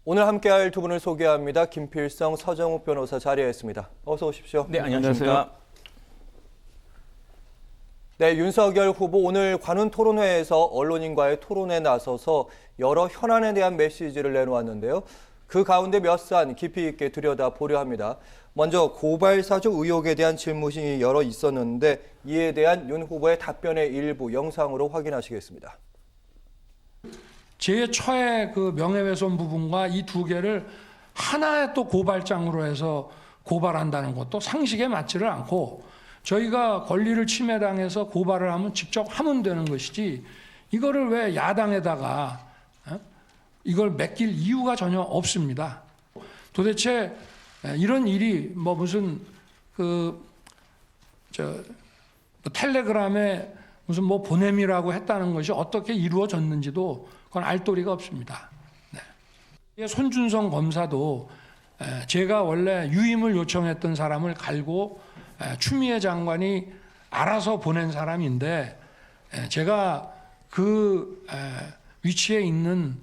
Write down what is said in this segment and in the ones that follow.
오늘 함께할 두 분을 소개합니다. 김필성, 서정욱 변호사 자리했습니다. 어서 오십시오. 네, 안녕하십니까. 네, 윤석열 후보 오늘 관훈 토론회에서 언론인과의 토론에 나서서 여러 현안에 대한 메시지를 내놓았는데요. 그 가운데 몇 산 깊이 있게 들여다보려 합니다. 먼저 고발 사주 의혹에 대한 질문이 여러 있었는데 이에 대한 윤 후보의 답변의 일부 영상으로 확인하시겠습니다. 제 처의 그 명예훼손 부분과 이 두 개를 하나의 또 고발장으로 해서 고발한다는 것도 상식에 맞지를 않고, 저희가 권리를 침해당해서 고발을 하면 직접 하면 되는 것이지 이거를 왜 야당에다가 이걸 맡길 이유가 전혀 없습니다. 도대체 이런 일이 뭐 무슨 텔레그램에 무슨 뭐 보냄이라고 했다는 것이 어떻게 이루어졌는지도 그건 알 도리가 없습니다. 네. 손준성 검사도 제가 원래 유임을 요청했던 사람을 갈고 추미애 장관이 알아서 보낸 사람인데, 제가 그 위치에 있는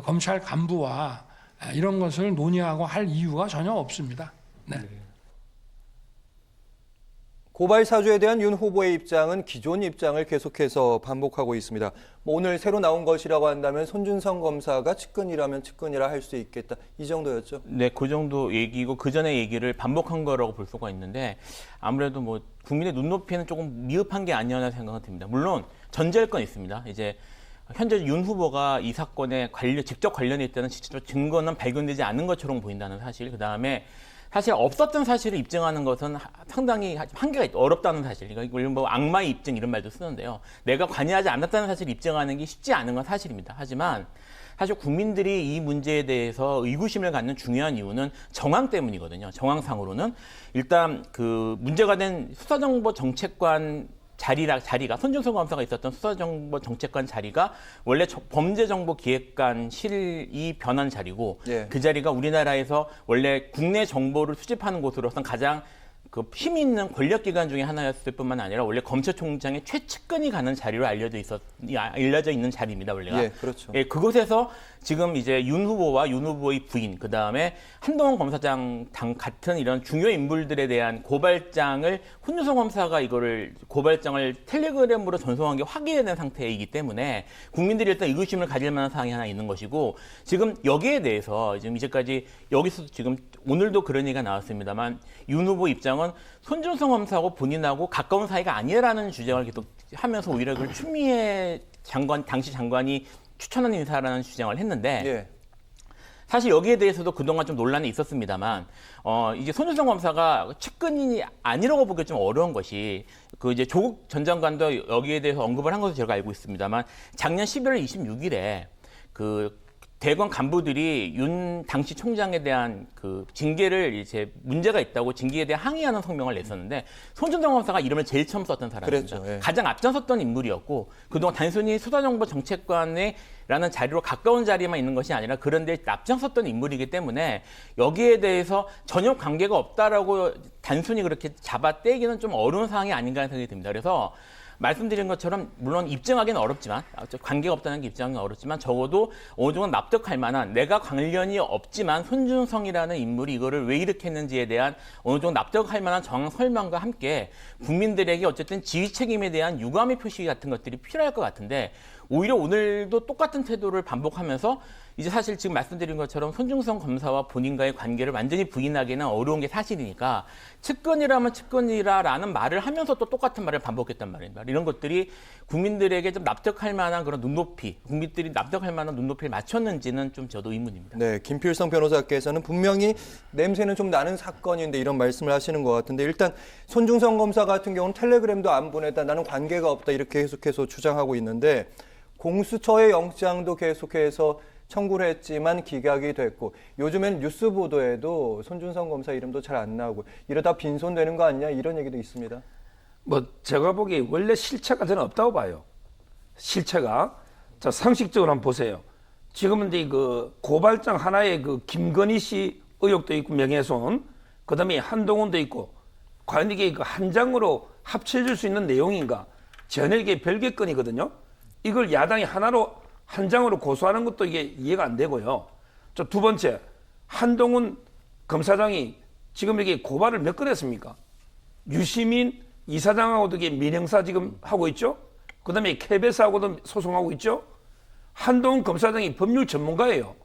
검찰 간부와 이런 것을 논의하고 할 이유가 전혀 없습니다. 네. 고발 사주에 대한 윤 후보의 입장은 기존 입장을 계속해서 반복하고 있습니다. 오늘 새로 나온 것이라고 한다면 손준성 검사가 측근이라면 측근이라 할 수 있겠다. 이 정도였죠? 네, 그 정도 얘기고 그 전에 얘기를 반복한 거라고 볼 수가 있는데, 아무래도 뭐 국민의 눈높이는 조금 미흡한 게 아니었나 생각은 듭니다. 물론 전제할 건 있습니다. 이제 현재 윤 후보가 이 사건에 직접 관련이 있다는 실질적 증거는 발견되지 않은 것처럼 보인다는 사실, 그 다음에 사실 없었던 사실을 입증하는 것은 상당히 한계가 어렵다는 사실. 이걸 뭐 악마의 입증 이런 말도 쓰는데요. 내가 관여하지 않았다는 사실을 입증하는 게 쉽지 않은 건 사실입니다. 하지만 사실 국민들이 이 문제에 대해서 의구심을 갖는 중요한 이유는 정황 때문이거든요. 정황상으로는 일단 그 문제가 된 수사정보정책관 자리가 손준성 검사가 있었던 수사정보정책관 자리가 원래 범죄정보기획관실이 변한 자리고, 예. 그 자리가 우리나라에서 원래 국내 정보를 수집하는 곳으로서는 가장 그 힘 있는 권력기관 중에 하나였을 뿐만 아니라 원래 검찰총장의 최측근이 가는 자리로 알려져 있는 자리입니다, 원래가. 예, 그렇죠. 예, 그곳에서 지금 이제 윤 후보와 윤 후보의 부인, 그 다음에 한동훈 검사장 같은 이런 중요 인물들에 대한 고발장을 손준성 검사가 이거를 고발장을 텔레그램으로 전송한 게 확인된 상태이기 때문에 국민들이 일단 의구심을 가질 만한 사항이 하나 있는 것이고, 지금 여기에 대해서 지금 이제까지 여기서 지금 오늘도 그런 얘기가 나왔습니다만 윤 후보 입장은 손준성 검사하고 본인하고 가까운 사이가 아니라는 주장을 계속 하면서 오히려 그걸 추미애 장관, 당시 장관이 추천한 인사라는 주장을 했는데, 예. 사실 여기에 대해서도 그동안 좀 논란이 있었습니다만, 이제 손준성 검사가 측근이 아니라고 보기 좀 어려운 것이, 그 이제 조국 전 장관도 여기에 대해서 언급을 한 것으로 제가 알고 있습니다만, 작년 11월 26일에 그 대검 간부들이 윤 당시 총장에 대한 그 징계를 이제 문제가 있다고 징계에 대해 항의하는 성명을 냈었는데, 손준성 검사가 이름을 제일 처음 썼던 사람입니다. 그랬죠, 예. 가장 앞장섰던 인물이었고, 그동안 단순히 수사정보정책관이라는 자리로 가까운 자리에만 있는 것이 아니라 그런데 앞장섰던 인물이기 때문에 여기에 대해서 전혀 관계가 없다라고 단순히 그렇게 잡아떼기는 좀 어려운 상황이 아닌가 하는 생각이 듭니다. 그래서 말씀드린 것처럼 물론 입증하기는 어렵지만, 관계가 없다는 게 입증하기는 어렵지만 적어도 어느 정도 납득할 만한, 내가 관련이 없지만 손준성이라는 인물이 이거를 왜 이렇게 했는지에 대한 어느 정도 납득할 만한 정황 설명과 함께 국민들에게 어쨌든 지휘 책임에 대한 유감의 표시 같은 것들이 필요할 것 같은데, 오히려 오늘도 똑같은 태도를 반복하면서 이제 사실 지금 말씀드린 것처럼 손준성 검사와 본인과의 관계를 완전히 부인하기는 어려운 게 사실이니까 측근이라면 측근이라라는 말을 하면서 또 똑같은 말을 반복했단 말입니다. 이런 것들이 국민들에게 좀 납득할 만한 그런 눈높이, 국민들이 납득할 만한 눈높이를 맞췄는지는 좀 저도 의문입니다. 네, 김필성 변호사께서는 분명히 냄새는 좀 나는 사건인데 이런 말씀을 하시는 것 같은데, 일단 손준성 검사 같은 경우는 텔레그램도 안 보냈다, 나는 관계가 없다 이렇게 계속해서 주장하고 있는데, 공수처의 영장도 계속해서 청구를 했지만 기각이 됐고, 요즘엔 뉴스 보도에도 손준성 검사 이름도 잘 안 나오고 이러다 빈손되는 거 아니냐 이런 얘기도 있습니다. 뭐 제가 보기에 원래 실체가 저는 없다고 봐요. 실체가. 자, 상식적으로 한번 보세요. 지금은 이제 그 고발장 하나에 그 김건희 씨 의혹도 있고 명예훼손, 그다음에 한동훈도 있고, 과연 이게 그 한 장으로 합쳐질 수 있는 내용인가? 전혀 이게 별개 건이거든요. 이걸 야당이 하나로 한 장으로 고소하는 것도 이게 이해가 안 되고요. 자, 두 번째, 한동훈 검사장이 지금 이게 고발을 몇 건 했습니까? 유시민 이사장하고도 이게 민형사 지금 하고 있죠. 그다음에 KBS하고도 소송하고 있죠. 한동훈 검사장이 법률 전문가예요.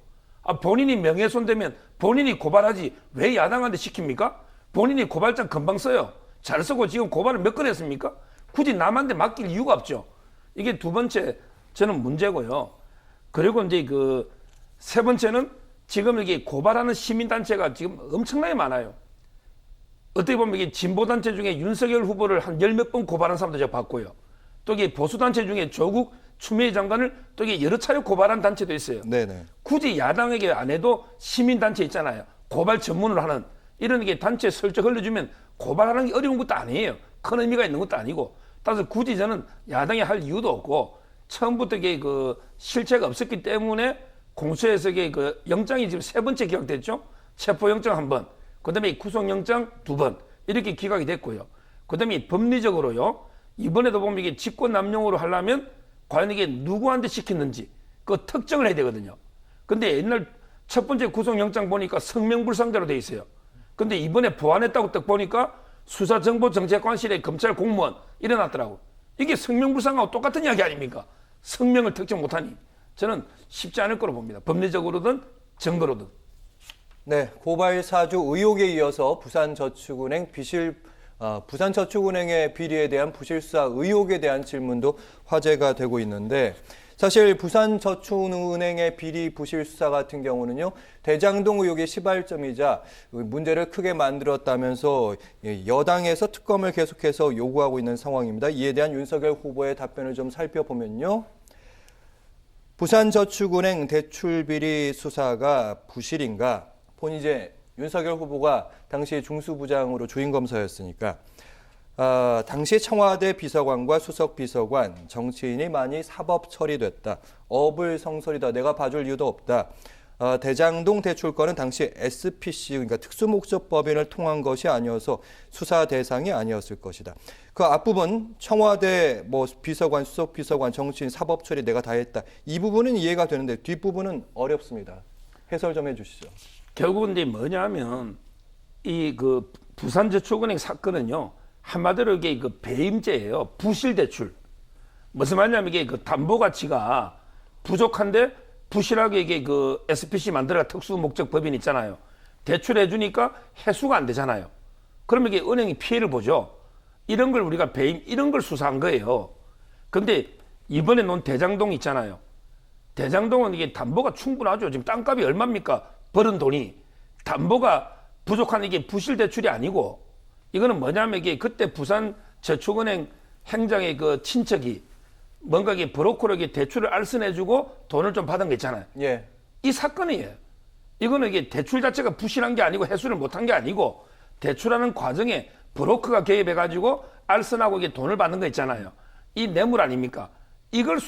본인이 명예훼손되면 본인이 고발하지 왜 야당한테 시킵니까? 본인이 고발장 금방 써요. 잘 쓰고 지금 고발을 몇 건 했습니까? 굳이 남한테 맡길 이유가 없죠. 이게 두 번째 저는 문제고요. 그리고 이제 그 세 번째는 지금 이게 고발하는 시민단체가 지금 엄청나게 많아요. 어떻게 보면 이게 진보단체 중에 윤석열 후보를 한 열 몇 번 고발한 사람도 제가 봤고요. 또 이게 보수단체 중에 조국 추미애 장관을 또 이게 여러 차례 고발한 단체도 있어요. 네네. 굳이 야당에게 안 해도 시민단체 있잖아요. 고발 전문으로 하는 이런 게 단체 설정 흘려주면 고발하는 게 어려운 것도 아니에요. 큰 의미가 있는 것도 아니고. 따라서 굳이 저는 야당이 할 이유도 없고 처음부터 이게 그 실체가 없었기 때문에 공수처에서 이게 그 영장이 지금 세 번째 기각됐죠. 체포영장 한 번, 그다음에 구속영장 두 번 이렇게 기각이 됐고요. 그다음에 법리적으로요. 이번에도 보면 이게 직권남용으로 하려면 과연 이게 누구한테 시켰는지 그 특정을 해야 되거든요. 근데 옛날 첫 번째 구속영장 보니까 성명불상자로 돼 있어요. 근데 이번에 보완했다고 딱 보니까 수사정보정책관실의 검찰 공무원 일어났더라고. 이게 성명불상하고 똑같은 이야기 아닙니까? 성명을 특정 못하니 저는 쉽지 않을 거로 봅니다. 법리적으로든 증거로든. 네, 고발 사주 의혹에 이어서 부산저축은행의 비리에 대한 부실수사 의혹에 대한 질문도 화제가 되고 있는데 사실 부산저축은행의 비리 부실 수사 같은 경우는요, 대장동 의혹의 시발점이자 문제를 크게 만들었다면서 여당에서 특검을 계속해서 요구하고 있는 상황입니다. 이에 대한 윤석열 후보의 답변을 좀 살펴보면요. 부산저축은행 대출비리 수사가 부실인가? 이제 윤석열 후보가 당시 중수부장으로 주임검사였으니까 당시 청와대 비서관과 수석 비서관, 정치인이 많이 사법 처리됐다. 어불성설이다. 내가 봐줄 이유도 없다. 대장동 대출권은 당시 SPC, 그러니까 특수목적법인을 통한 것이 아니어서 수사 대상이 아니었을 것이다. 그 앞부분 청와대 비서관, 수석 비서관, 정치인 사법 처리 내가 다 했다. 이 부분은 이해가 되는데 뒷부분은 어렵습니다. 해설 좀 해주시죠. 결국은 이제 뭐냐면 이 그 부산저축은행 사건은요. 한마디로 이게 그 배임죄예요. 부실 대출. 무슨 말이냐면 이게 그 담보 가치가 부족한데 부실하게 이게 그 SPC 만들어가 특수 목적 법인 있잖아요. 대출해 주니까 해수가 안 되잖아요. 그러면 이게 은행이 피해를 보죠. 이런 걸 우리가 배임 이런 걸 수사한 거예요. 근데 이번에 논 대장동 있잖아요. 대장동은 이게 담보가 충분하죠. 지금 땅값이 얼마입니까? 벌은 돈이. 담보가 부족한 이게 부실 대출이 아니고 이거는 뭐냐면 이게 그때 부산저축은행 행장의 그 친척이 뭔가 이게 브로커에게 대출을 알선해주고 돈을 좀 받은 거 있잖아요. 예. 이 사건이에요. 이거는 이게 대출 자체가 부실한 게 아니고 해수를 못한 게 아니고 대출하는 과정에 브로커가 개입해가지고 알선하고 이게 돈을 받는 거 있잖아요. 이 뇌물 아닙니까? 이걸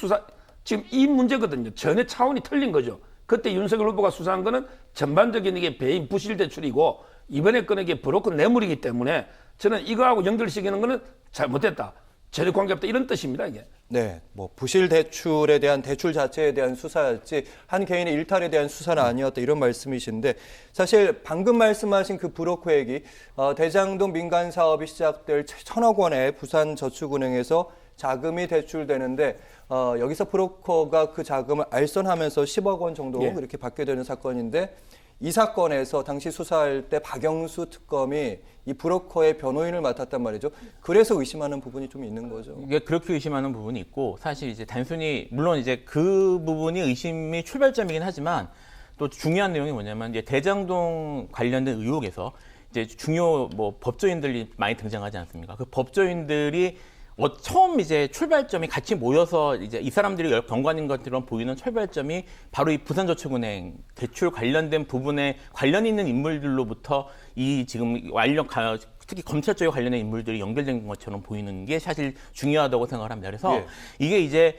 지금 이 문제거든요. 전혀 차원이 틀린 거죠. 그때 윤석열 후보가 수사한 거는 전반적인 이게 배임 부실 대출이고 이번에 거는 이게 브로커 뇌물이기 때문에 저는 이거하고 연결시키는 거는 잘못됐다. 전혀 관계없다. 이런 뜻입니다, 이게. 네, 부실 대출에 대한 대출 자체에 대한 수사였지 한 개인의 일탈에 대한 수사는 아니었다 이런 말씀이신데 사실 방금 말씀하신 그 브로커 얘기 대장동 민간 사업이 시작될 1,000억 원의 부산저축은행에서 자금이 대출되는데 여기서 브로커가 그 자금을 알선하면서 10억 원 정도 예. 그렇게 받게 되는 사건인데 이 사건에서 당시 수사할 때 박영수 특검이 이 브로커의 변호인을 맡았단 말이죠. 그래서 의심하는 부분이 좀 있는 거죠. 이게 그렇게 의심하는 부분이 있고 사실 이제 단순히 물론 이제 그 부분이 의심이 출발점이긴 하지만 또 중요한 내용이 뭐냐면 이제 대장동 관련된 의혹에서 이제 중요 법조인들이 많이 등장하지 않습니까? 그 법조인들이 처음 이제 출발점이 같이 모여서 이제 이 사람들이 경관인 것처럼 보이는 출발점이 바로 이 부산저축은행 대출 관련된 부분에 관련 있는 인물들로부터 이 지금 특히 검찰 쪽에 관련된 인물들이 연결된 것처럼 보이는 게 사실 중요하다고 생각을 합니다. 그래서 예. 이게 이제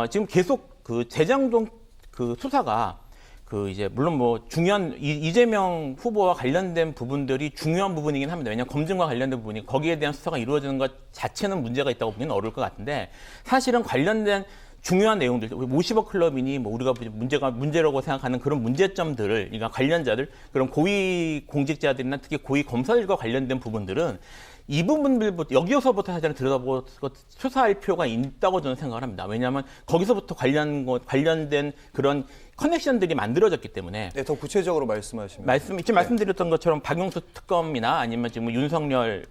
지금 계속 그 대장동 그 수사가 그 이제 물론 중요한 이재명 후보와 관련된 부분들이 중요한 부분이긴 합니다. 왜냐하면 검증과 관련된 부분이 거기에 대한 수사가 이루어지는 것 자체는 문제가 있다고 보기는 어려울 것 같은데 사실은 관련된 중요한 내용들, 50억 클럽이니 뭐 우리가 문제라고 생각하는 그런 문제점들을, 그러니까 관련자들, 그런 고위 공직자들이나 특히 고위 검사들과 관련된 부분들은 이 부분들부터 여기서부터 사실은 들여다보고 수사할 필요가 있다고 저는 생각을 합니다. 왜냐하면 거기서부터 관련된 그런 커넥션들이 만들어졌기 때문에. 네, 더 구체적으로 말씀하시면. 지금 말씀드렸던 것처럼 박용수 특검이나 아니면 지금 윤석열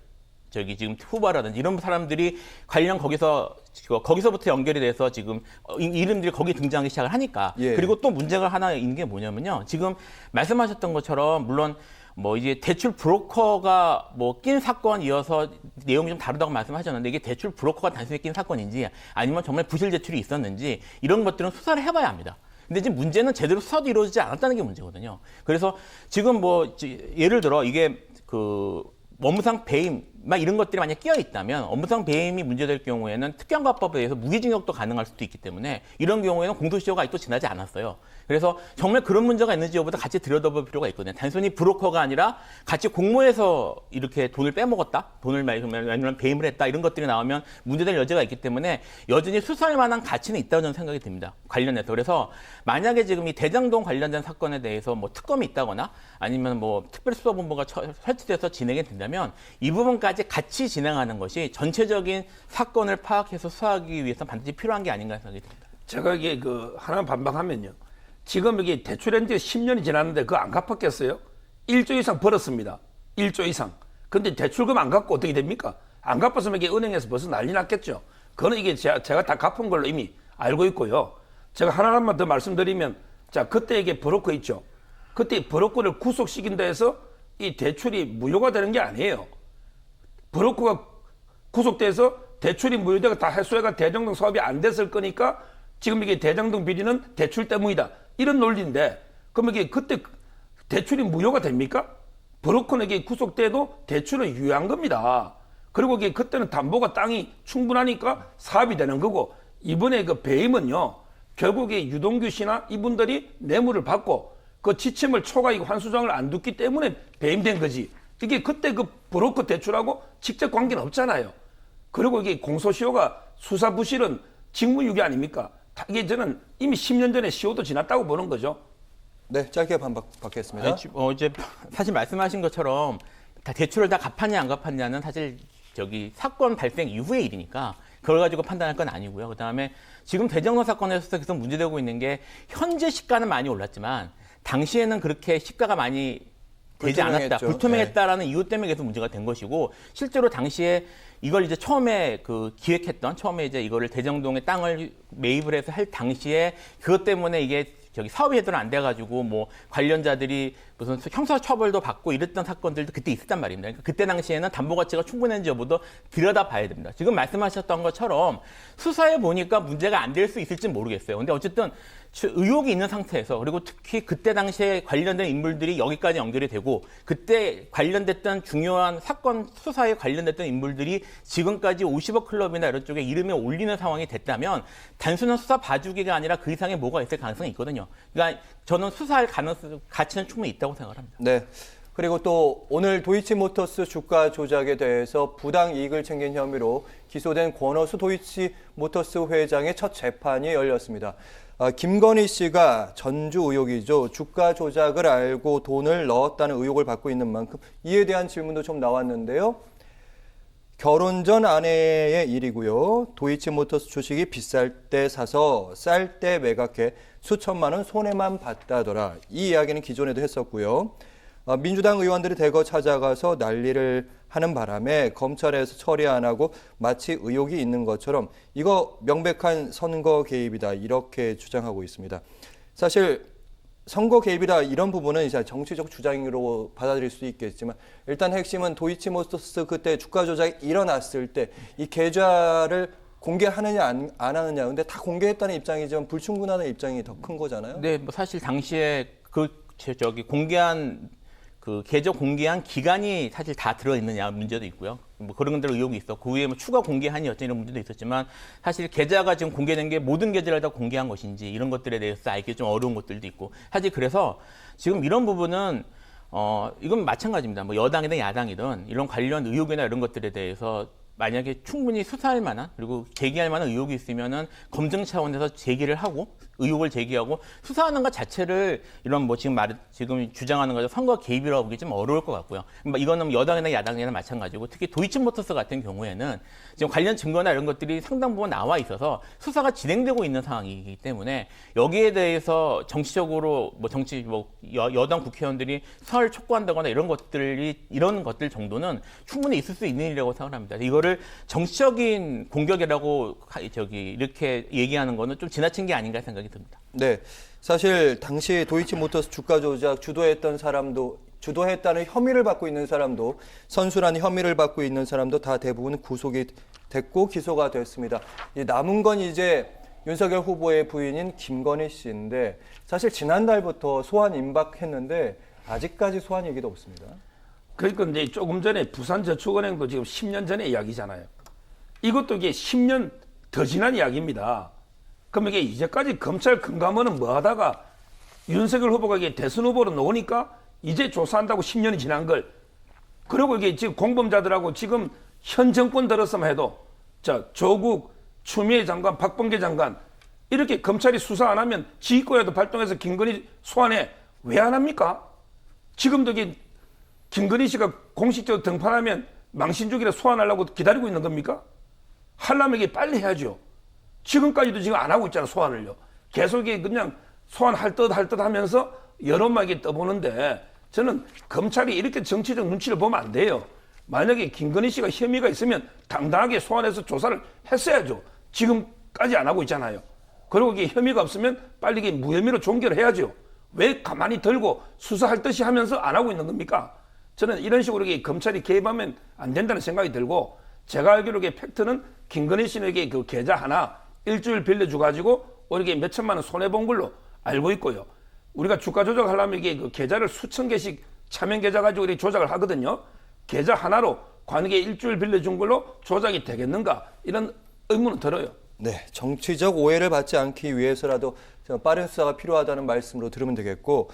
지금 후보라든지 이런 사람들이 관련 거기서부터 연결이 돼서 지금 이름들이 거기 등장하기 시작을 하니까. 예. 그리고 또 문제가 하나 있는 게 뭐냐면요. 지금 말씀하셨던 것처럼 물론 뭐 이제 대출 브로커가 뭐 낀 사건이어서 내용이 좀 다르다고 말씀하셨는데, 이게 대출 브로커가 단순히 낀 사건인지 아니면 정말 부실 대출이 있었는지 이런 것들은 수사를 해봐야 합니다. 근데 지금 문제는 제대로 수사도 이루어지지 않았다는 게 문제거든요. 그래서 지금 뭐 예를 들어 이게 그 업무상 배임 막 이런 것들이 만약 끼어 있다면, 업무상 배임이 문제될 경우에는 특경가법에 의해서 무기징역도 가능할 수도 있기 때문에 이런 경우에는 공소시효가 아직도 지나지 않았어요. 그래서 정말 그런 문제가 있는지 여부터 같이 들여다볼 필요가 있거든요. 단순히 브로커가 아니라 같이 공모해서 이렇게 돈을 빼먹었다, 돈을 아니면 배임을 했다, 이런 것들이 나오면 문제될 여지가 있기 때문에 여전히 수사할 만한 가치는 있다고 저는 생각이 듭니다. 관련해서. 그래서 만약에 지금 이 대장동 관련된 사건에 대해서 뭐 특검이 있다거나 아니면 뭐 특별수사본부가 설치돼서 진행이 된다면 이 부분까지 같이 진행하는 것이 전체적인 사건을 파악해서 수사하기 위해서 반드시 필요한 게 아닌가 생각이 듭니다. 제가 이게 하나 반박하면요. 지금 이게 대출한 지 10년이 지났는데 그거 안 갚았겠어요? 1조 이상 벌었습니다. 1조 이상. 근데 대출금 안 갚고 어떻게 됩니까? 안 갚았으면 이게 은행에서 벌써 난리 났겠죠. 그거는 이게 제가 다 갚은 걸로 이미 알고 있고요. 제가 하나만 더 말씀드리면, 자, 그때 이게 브로커 있죠. 그때 브로커를 구속시킨다 해서 이 대출이 무효가 되는 게 아니에요. 브로커가 구속돼서 대출이 무효되고 다 해소해가 대장동 사업이 안 됐을 거니까 지금 이게 대장동 비리는 대출 때문이다, 이런 논리인데, 그럼 이게 그때 대출이 무효가 됩니까? 브로커에게 구속돼도 대출은 유효한 겁니다. 그리고 이게 그때는 담보가 땅이 충분하니까 사업이 되는 거고, 이번에 그 배임은요, 결국에 유동규 씨나 이분들이 뇌물을 받고 그 지침을 초과이고 환수장을 안 뒀기 때문에 배임된 거지. 이게 그때 그 브로커 대출하고 직접 관계는 없잖아요. 그리고 이게 공소시효가, 수사 부실은 직무유기 아닙니까? 이게 저는 이미 10년 전에 시효도 지났다고 보는 거죠. 네, 짧게 받겠습니다. 이제 사실 말씀하신 것처럼 다 대출을 다 갚았냐 안 갚았냐는 사실 사건 발생 이후의 일이니까 그걸 가지고 판단할 건 아니고요. 그다음에 지금 대장동 사건에서 계속 문제되고 있는 게, 현재 시가는 많이 올랐지만 당시에는 그렇게 시가가 많이 되지 않았다, 불투명했다라는 이유 때문에 계속 문제가 된 것이고, 실제로 당시에 이걸 이제 처음에 처음에 이제 이거를 대장동에 땅을 매입을 해서 할 당시에 그것 때문에 이게 사업이 제대로 안 돼가지고 뭐 관련자들이 무슨 형사 처벌도 받고 이랬던 사건들도 그때 있었단 말입니다. 그러니까 그때 당시에는 담보 가치가 충분한지 여부도 들여다봐야 됩니다. 지금 말씀하셨던 것처럼 수사해 보니까 문제가 안 될 수 있을지 모르겠어요. 근데 어쨌든 의혹이 있는 상태에서, 그리고 특히 그때 당시에 관련된 인물들이 여기까지 연결이 되고 그때 관련됐던 중요한 사건 수사에 관련됐던 인물들이 지금까지 50억 클럽이나 이런 쪽에 이름에 올리는 상황이 됐다면 단순한 수사 봐주기가 아니라 그 이상의 뭐가 있을 가능성이 있거든요. 그러니까 저는 수사할 가치는 충분히 있다고 생각을 합니다. 네. 그리고 또 오늘 도이치모터스 주가 조작에 대해서 부당 이익을 챙긴 혐의로 기소된 권오수 도이치모터스 회장의 첫 재판이 열렸습니다. 김건희 씨가 전주 의혹이죠. 주가 조작을 알고 돈을 넣었다는 의혹을 받고 있는 만큼 이에 대한 질문도 좀 나왔는데요. 결혼 전 아내의 일이고요. 도이치모터스 주식이 비쌀 때 사서 쌀 때 매각해 수천만 원 손해만 봤다더라. 이 이야기는 기존에도 했었고요. 민주당 의원들이 대거 찾아가서 난리를 하는 바람에 검찰에서 처리 안 하고 마치 의혹이 있는 것처럼 이거 명백한 선거 개입이다, 이렇게 주장하고 있습니다. 사실 선거 개입이다 이런 부분은 이제 정치적 주장으로 받아들일 수 있겠지만, 일단 핵심은 도이치모터스 그때 주가 조작이 일어났을 때 이 계좌를 공개하느냐 안 하느냐. 근데 다 공개했다는 입장이지만 불충분하는 입장이 더 큰 거잖아요. 네, 뭐 사실 당시에 공개한 계좌 공개한 기간이 사실 다 들어있느냐 문제도 있고요. 뭐 그런 것들 의혹이 있어. 그 위에 뭐 추가 공개한이 어떤 이런 문제도 있었지만, 사실 계좌가 지금 공개된 게 모든 계좌를 다 공개한 것인지 이런 것들에 대해서 알기 좀 어려운 것들도 있고. 사실 그래서 지금 이런 부분은 이건 마찬가지입니다. 뭐 여당이든 야당이든 이런 관련 의혹이나 이런 것들에 대해서 만약에 충분히 수사할 만한 그리고 제기할 만한 의혹이 있으면은 검증 차원에서 제기를 하고 의혹을 제기하고 수사하는 것 자체를 이런 뭐 지금 주장하는 거죠 선거 개입이라고 보기 좀 어려울 것 같고요. 이거는 여당이나 야당이나 마찬가지고 특히 도이치모터스 같은 경우에는 지금 관련 증거나 이런 것들이 상당 부분 나와 있어서 수사가 진행되고 있는 상황이기 때문에 여기에 대해서 정치적으로 여당 국회의원들이 수사를 촉구한다거나 이런 것들 정도는 충분히 있을 수 있는 일이라고 생각합니다. 이거를 정치적인 공격이라고 이렇게 얘기하는 거는 좀 지나친 게 아닌가 생각이 듭니다. 네, 사실 당시 도이치모터스 주가 조작 주도했다는 혐의를 받고 있는 사람도 선수라는 혐의를 받고 있는 사람도 다 대부분 구속이 됐고 기소가 됐습니다. 남은 건 이제 윤석열 후보의 부인인 김건희 씨인데 사실 지난달부터 소환 임박했는데 아직까지 소환 얘기도 없습니다. 그러니까 이제 조금 전에 부산저축은행도 지금 10년 전의 이야기잖아요. 이것도 이게 10년 더 지난 이야기입니다. 그럼 이게 이제까지 검찰 금감원은 뭐 하다가 윤석열 후보가 이게 대선 후보로 나오니까 이제 조사한다고 10년이 지난 걸. 그리고 이게 지금 공범자들하고 지금 현 정권 들었으면 해도 조국, 추미애 장관, 박범계 장관 이렇게 검찰이 수사 안 하면 지휘권에도 발동해서 김건희 소환해. 왜 안 합니까? 지금도 이게 김건희 씨가 공식적으로 등판하면 망신주기라 소환하려고 기다리고 있는 겁니까? 하려면 이게 빨리 해야죠. 지금까지도 지금 안 하고 있잖아, 소환을요. 계속 그냥 소환할 듯 하면서 여론만 이게 떠보는데 저는 검찰이 이렇게 정치적 눈치를 보면 안 돼요. 만약에 김건희 씨가 혐의가 있으면 당당하게 소환해서 조사를 했어야죠. 지금까지 안 하고 있잖아요. 그리고 이게 혐의가 없으면 빨리 이게 무혐의로 종결을 해야죠. 왜 가만히 들고 수사할 듯이 하면서 안 하고 있는 겁니까? 저는 이런 식으로 검찰이 개입하면 안 된다는 생각이 들고 제가 알기로 팩트는 김건희 씨에게 그 계좌 하나 일주일 빌려줘가지고 이렇게 몇 천만 원 손해본 걸로 알고 있고요. 우리가 주가 조작하려면 이게 그 계좌를 수천 개씩 차명 계좌 가지고 이렇게 조작을 하거든요. 계좌 하나로 관계 일주일 빌려준 걸로 조작이 되겠는가 이런 의문은 들어요. 네, 정치적 오해를 받지 않기 위해서라도 빠른 수사가 필요하다는 말씀으로 들으면 되겠고